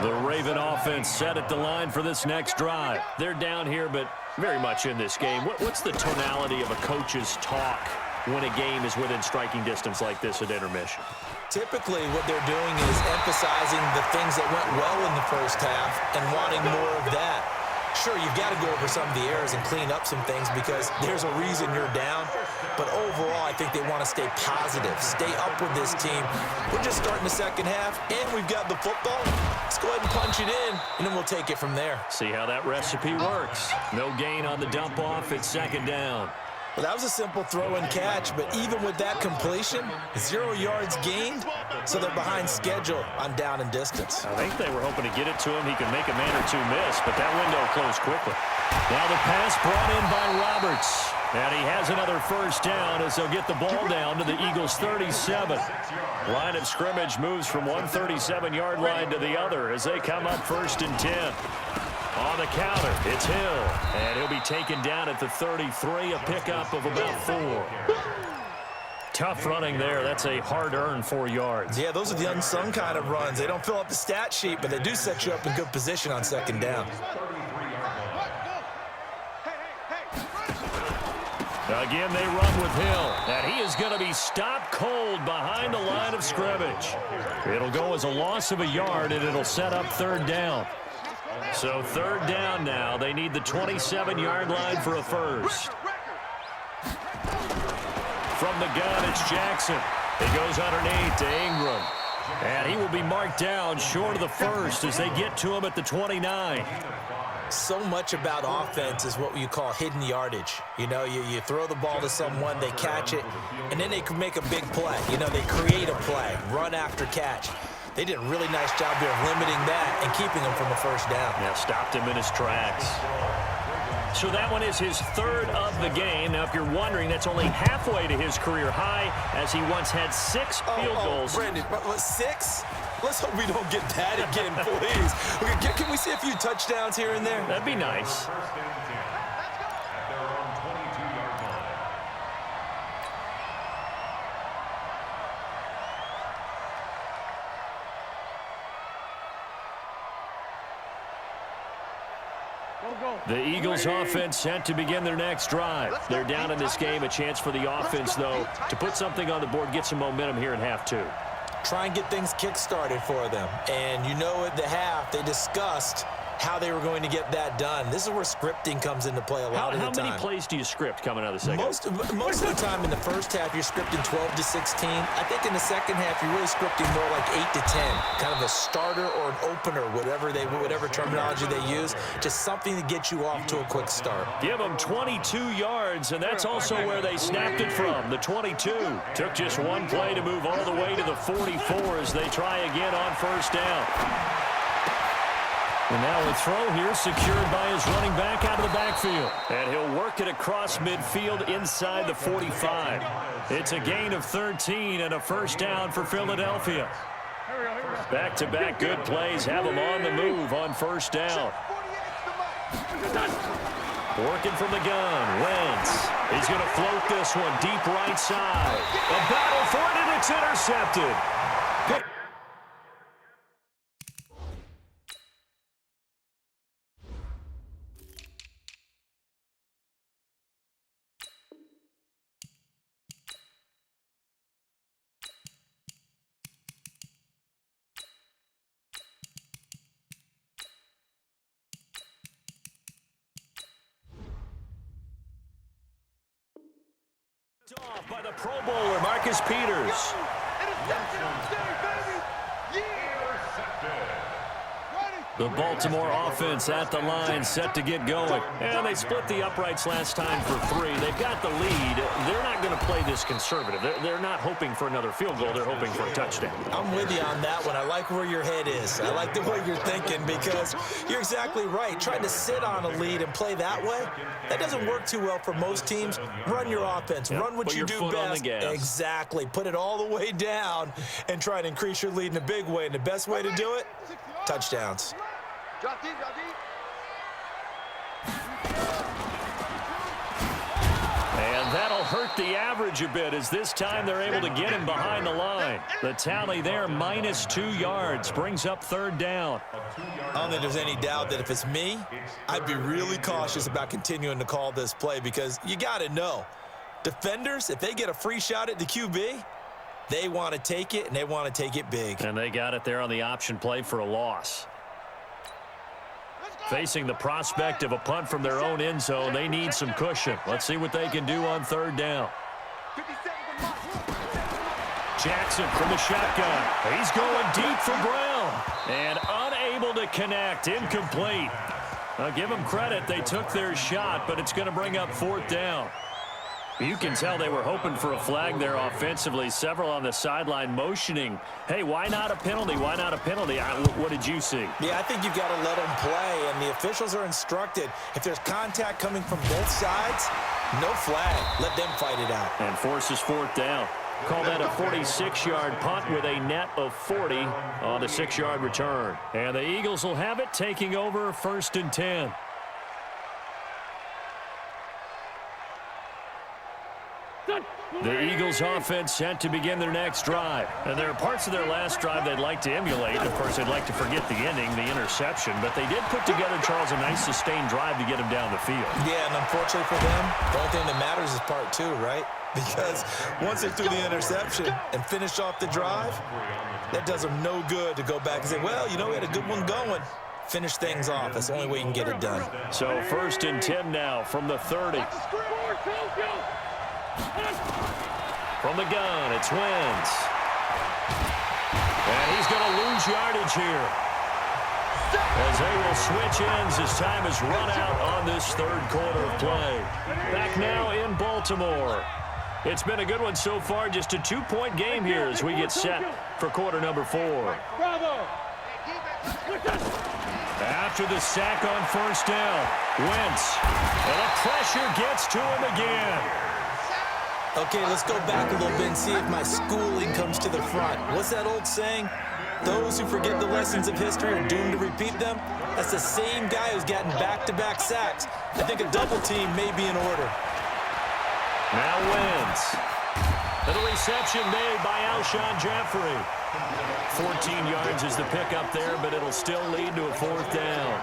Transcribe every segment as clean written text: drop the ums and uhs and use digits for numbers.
The Raven offense set at the line for this next drive. They're down here, but very much in this game. What's the tonality of a coach's talk when a game is within striking distance like this at intermission? Typically, what they're doing is emphasizing the things that went well in the first half and wanting more of that. Sure, you've got to go over some of the errors and clean up some things because there's a reason you're down. But overall, I think they want to stay positive, stay up with this team. We're just starting the second half, and we've got the football. Let's go ahead and punch it in, and then we'll take it from there. See how that recipe works. No gain on the dump off. It's second down. Well, that was a simple throw and catch, but even with that completion, 0 yards gained, so they're behind schedule on down and distance. I think they were hoping to get it to him. He could make a man or two miss, but that window closed quickly. Now the pass brought in by Roberts. And he has another first down as they'll get the ball down to the Eagles' 37. Line of scrimmage moves from one 37-yard line to the other as they come up 1st and 10. On the counter, it's Hill, and he'll be taken down at the 33, a pickup of about 4. Tough running there. That's a hard-earned 4 yards. Yeah, those are the unsung kind of runs. They don't fill up the stat sheet, but they do set you up in good position on second down. Again, they run with Hill, and he is going to be stopped cold behind the line of scrimmage. It'll go as a loss of a yard, and it'll set up 3rd down. So 3rd down now. They need the 27-yard line for a first. From the gun, it's Jackson. He goes underneath to Ingram. And he will be marked down short of the first as they get to him at the 29. So much about offense is what you call hidden yardage. You know, you throw the ball to someone, they catch it, and then they can make a big play. You know, they create a play, run after catch. They did a really nice job there of limiting that and keeping him from a first down. Yeah, stopped him in his tracks. So that one is his 3rd of the game. Now, if you're wondering, that's only halfway to his career high as he once had 6 field goals. Brandon, 6? Let's hope we don't get that again, please. Okay, can we see a few touchdowns here and there? That'd be nice. The Eagles offense set to begin their next drive. They're down in this game. A chance for the offense, though, to put something on the board, get some momentum here in half 2. Try and get things kick-started for them. And you know at the half, they discussed how they were going to get that done. This is where scripting comes into play a lot of the time. How many plays do you script coming out of the second? Most of the time in the first half, you're scripting 12 to 16. I think in the second half, you're really scripting more like 8 to 10. Kind of a starter or an opener, whatever terminology they use. Just something to get you off to a quick start. Give them 22 yards, and that's also where they snapped it from. The 22 took just one play to move all the way to the 44 as they try again on first down. And now a throw here secured by his running back out of the backfield. And he'll work it across midfield inside the 45. It's a gain of 13 and a first down for Philadelphia. Back-to-back good plays have them on the move on first down. Working from the gun, Wentz. He's going to float this one deep right side. A battle for it, and it's intercepted. Off by the Pro Bowler, Marcus Peters. The Baltimore offense at the line, set to get going. And they split the uprights last time for 3. They've got the lead. They're not going to play this conservative. They're not hoping for another field goal. They're hoping for a touchdown. I'm with you on that one. I like where your head is. I like the way you're thinking because you're exactly right. Trying to sit on a lead and play that way, that doesn't work too well for most teams. Run your offense. Yep. Run what you do best. Exactly. Put it all the way down and try to increase your lead in a big way. And the best way to do it, touchdowns. And that'll hurt the average a bit as this time they're able to get him behind the line. The tally there, minus 2 yards, brings up third down. I don't think there's any doubt that if it's me, I'd be really cautious about continuing to call this play because you got to know, defenders, if they get a free shot at the QB, they want to take it, and they want to take it big. And they got it there on the option play for a loss. Facing the prospect of a punt from their own end zone, they need some cushion. Let's see what they can do on third down. Jackson from the shotgun. He's going deep for Brown. And unable to connect. Incomplete. I'll give them credit. They took their shot, but it's going to bring up fourth down. You can tell they were hoping for a flag there offensively. Several on the sideline motioning. Hey, why not a penalty? Why not a penalty? What did you see? Yeah, I think you've got to let them play, and the officials are instructed. If there's contact coming from both sides, no flag. Let them fight it out. And forces fourth down. Call that a 46-yard punt with a net of 40 on the 6-yard return. And the Eagles will have it, taking over first and 10. The Eagles offense set to begin their next drive. And there are parts of their last drive they'd like to emulate. Of course, they'd like to forget the ending, the interception. But they did put together, Charles, a nice sustained drive to get them down the field. Yeah, and unfortunately for them, the only thing that matters is part 2, right? Because once they threw the interception and finished off the drive, that does them no good to go back and say, well, you know, we had a good one going. Finish things off. That's the only way you can get it done. So first and 10 now from the 30. From the gun, it's Wentz. And he's going to lose yardage here. As they will switch ends as time has run out on this third quarter of play. Back now in Baltimore. It's been a good one so far. Just a 2-point game here as we get set for quarter number 4. After the sack on first down, Wentz. And the pressure gets to him again. Okay, let's go back a little bit and see if my schooling comes to the front. What's that old saying? Those who forget the lessons of history are doomed to repeat them. That's the same guy who's gotten back-to-back sacks. I think a double team may be in order. Now Wentz. And a reception made by Alshon Jeffrey. 14 yards is the pickup there, but it'll still lead to a fourth down.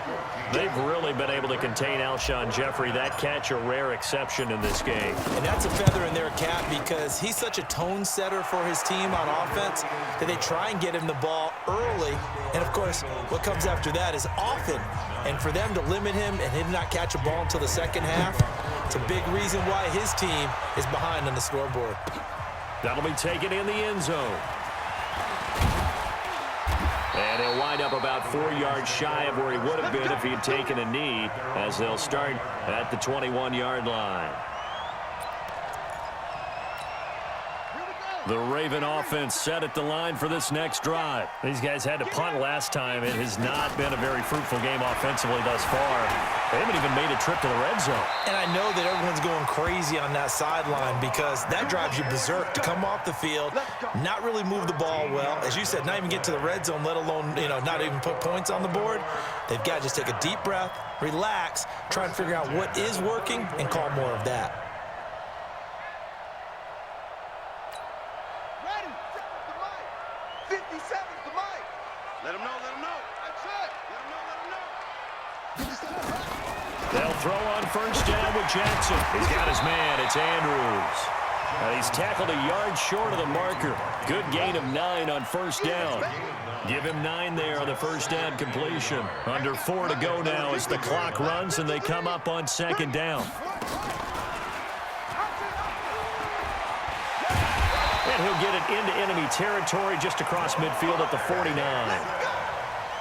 They've really been able to contain Alshon Jeffrey. That catch a rare exception in this game. And that's a feather in their cap because he's such a tone setter for his team on offense that they try and get him the ball early. And, of course, what comes after that is often. And for them to limit him and him not catch a ball until the second half, it's a big reason why his team is behind on the scoreboard. That'll be taken in the end zone. And he'll wind up about 4 yards shy of where he would have been if he had taken a knee, as they'll start at the 21-yard line. The Raven offense set at the line for this next drive. These guys had to punt last time. It has not been a very fruitful game offensively thus far. They haven't even made a trip to the red zone. And I know that everyone's going crazy on that sideline because that drives you berserk to come off the field, not really move the ball well. As you said, not even get to the red zone, let alone, not even put points on the board. They've got to just take a deep breath, relax, try and figure out what is working, and call more of that. They'll throw on first down with Jackson. He's got his man. It's Andrews. And he's tackled a yard short of the marker. Good gain of 9 on first down. Give him 9 there on the first down completion. Under 4 to go now as the clock runs and they come up on second down. And he'll get it into enemy territory just across midfield at the 49.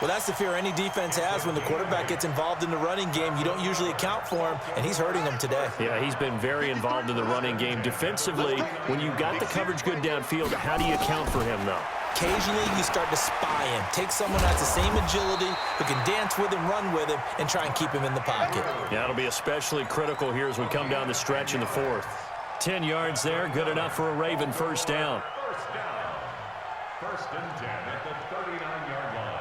Well, that's the fear any defense has when the quarterback gets involved in the running game. You don't usually account for him, and he's hurting them today. Yeah, he's been very involved in the running game. Defensively, when you got the coverage good downfield, how do you account for him, though? Occasionally, you start to spy him. Take someone who has the same agility, who can dance with him, run with him, and try and keep him in the pocket. Yeah, it'll be especially critical here as we come down the stretch in the fourth. 10 yards there, good enough for a Raven first down. First and 10 at the 39-yard line.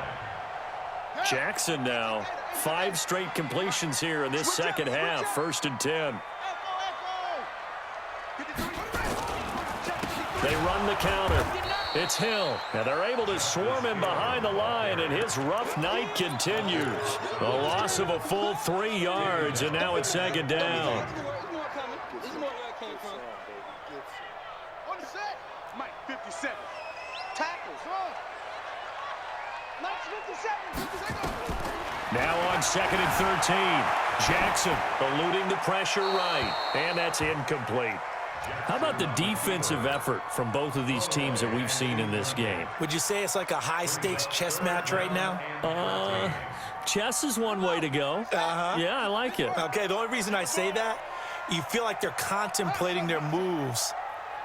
Jackson now, 5 straight completions here in this second half. First and 10. They run the counter. It's Hill. Now they're able to swarm him behind the line, and his rough night continues. A loss of a full 3 yards, and now it's second down. On the set. Mike, 57. Tackles, huh? Mike's 57. Now on 2nd and 13. Jackson eluding the pressure right, and that's incomplete. How about the defensive effort from both of these teams that we've seen in this game? Would you say it's like a high-stakes chess match right now? Chess is one way to go. Yeah, I like it. Okay, the only reason I say that, you feel like they're contemplating their moves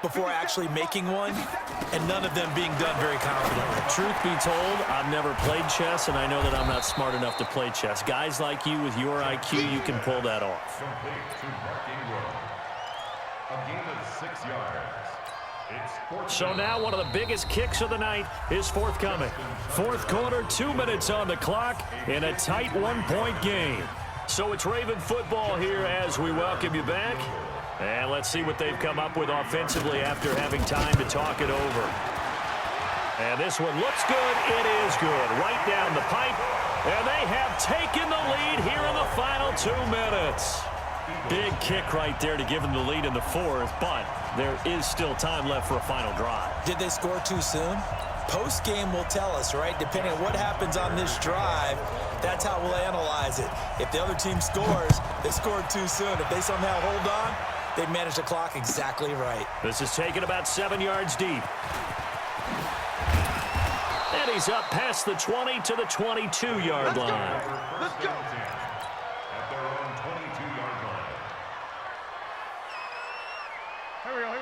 before actually making one, and none of them being done very confidently. Truth be told, I've never played chess, and I know that I'm not smart enough to play chess. Guys like you with your IQ, you can pull that off. A gain of 6 yards. So now one of the biggest kicks of the night is forthcoming. Fourth quarter, 2 minutes on the clock in a tight 1-point game. So it's Raven football here as we welcome you back. And let's see what they've come up with offensively after having time to talk it over. And this one looks good. It is good. Right down the pipe. And they have taken the lead here in the final 2 minutes. Big kick right there to give them the lead in the fourth, but there is still time left for a final drive. Did they score too soon? Post-game will tell us, right? Depending on what happens on this drive, that's how we'll analyze it. If the other team scores, they scored too soon. If they somehow hold on, they managed the clock exactly right. This is taken about 7 yards deep. And he's up past the 20 to the 22-yard line. Let's go. At their own 22-yard line.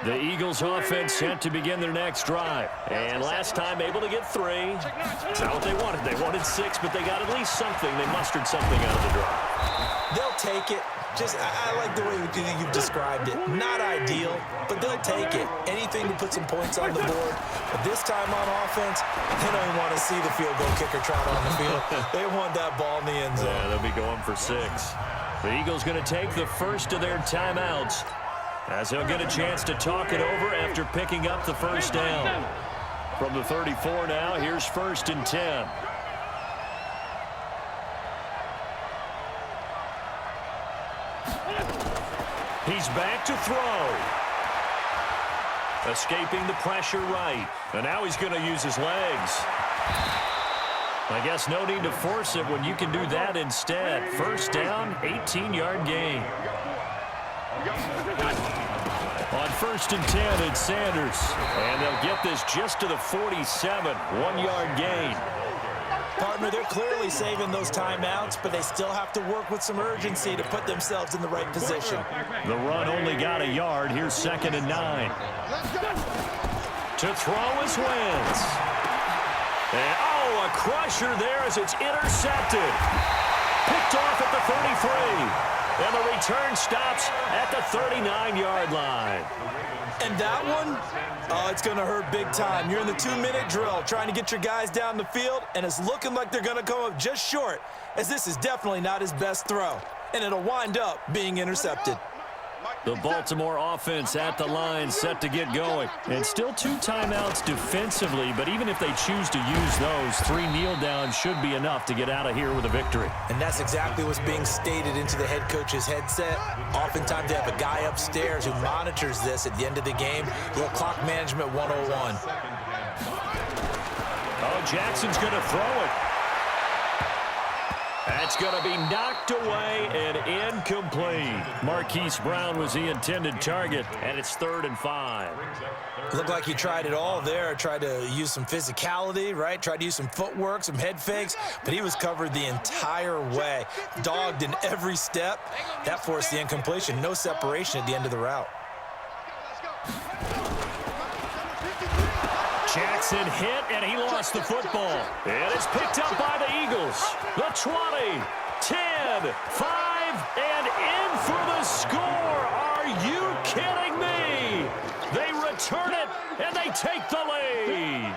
The Eagles offense set to begin their next drive. And last time able to get 3. That's not what they wanted. They wanted 6, but they got at least something. They mustered something out of the drive. They'll take it. I like the way you've described it. Not ideal, but they'll take it. Anything to put some points on the board. But this time on offense, they don't want to see the field goal kicker trot on the field. They want that ball in the end zone. Yeah, they'll be going for 6. The Eagles going to take the first of their timeouts as they'll get a chance to talk it over after picking up the first down. From the 34 now, here's 1st and 10. He's back to throw. Escaping the pressure right. And now he's going to use his legs. I guess no need to force it when you can do that instead. First down, 18-yard gain. On 1st and 10, it's Sanders. And they'll get this just to the 47. 1-yard gain. Partner, they're clearly saving those timeouts, but they still have to work with some urgency to put themselves in the right position. The run only got a yard. Here's 2nd and 9. To throw is Wentz. And, a crusher there as it's intercepted. Picked off at the 33. And the return stops at the 39-yard line. And that one, it's going to hurt big time. You're in the 2-minute drill trying to get your guys down the field, and it's looking like they're going to come up just short, as this is definitely not his best throw. And it'll wind up being intercepted. The Baltimore offense at the line set to get going. And still 2 timeouts defensively, but even if they choose to use those, 3 kneel downs should be enough to get out of here with a victory. And that's exactly what's being stated into the head coach's headset. Oftentimes they have a guy upstairs who monitors this at the end of the game. Little clock management 101. Oh, Jackson's going to throw it. That's going to be knocked away and incomplete. Marquise Brown was the intended target, and it's 3rd and 5. Looked like he tried it all there. Tried to use some physicality, right? Tried to use some footwork, some head fakes, but he was covered the entire way. Dogged in every step. That forced the incompletion. No separation at the end of the route. Jackson hit, and he lost the football. And it's picked up by the Eagles. The 20, 10, 5, and in for the score. Are you kidding me? They return it, and they take the lead.